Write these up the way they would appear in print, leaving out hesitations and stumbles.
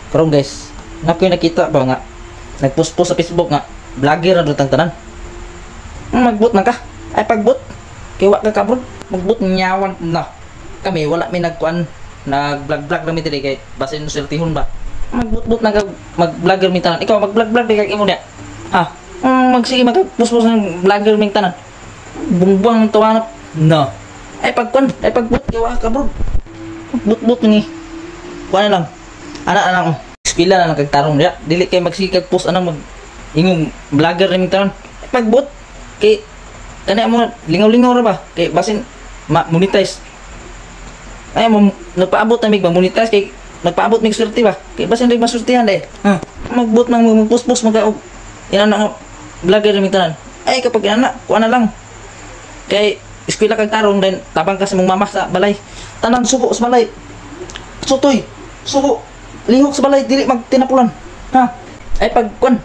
Karon guys, nakoy nakita ba nga nagpost-post sa Facebook nga vlogger na dutang tanan. Magbut man ka. Ay pagbut. Kay wa ka kabrod. Magbut nyawan na. Kami wala may nagkuan nag-vlog lang mi diri kay basin no siltihon ba. Magbut-but na ka mag-vlogger mi tanan. Ikaw mag-vlog di kay imo niya. Ha? Magsige magpost-post ng vlogger mi tanan. Bumbang tawanap. No. Ay pagkuan, ay pagbut kay wa ka kabrod. But ni. Kuan lang. Ana eskwela na nagtarong dia. Dili kay magsikag post anang mag ingong vlogger ni tanan. Pagbut kay kana mo lingaw-lingaw ra ba kay basin monetize. Ay mo napaabot na mig monetize kay nagpaabot mig swerte ba kay basin rig masultihan dai. Magbut nang magpost-post mga ina na vlogger ni tanan. Ay kapag ana kuan na lang. Kay eskwela kag tarong din tabang ka sa mong mama sa balay. Tanan suko sa balay. Sutoy, suko. Lihok sa balay dili magtinapulan. Ha? Ay pagkuan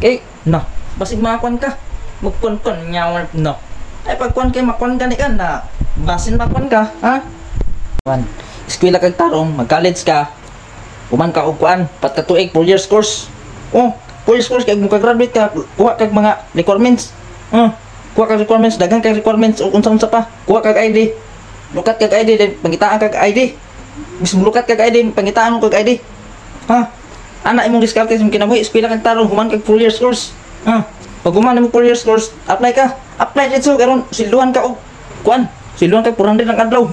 kay na basig makakuan ka. Magkuan nyawan no. Ay pagkuan kay makuan gani ka na basin makuan ka, ha? Kuan. Eskwela kag tarong, mag-college ka. Uman ka og kuan, pat ka tuig 4 years course. 4 years course kay mo ka-graduate ka, kuha kag mga requirements. Kuha kag requirements, daghang kag requirements ug unsa-unsa pa. Kuha kag ID. Lukat kag ID din, pangitaan kag ID. Bis lukat kag ID, pangitaan mo kag ID. Ha? Ana imong diskarte sa kinabuhi, eskwela kag tarong, human kag 4 years course. Ha? Pag human mo 4 years course, apply ka. Apply dito karon siluhan ka og kuan. Siluhan kag 400 ang adlaw.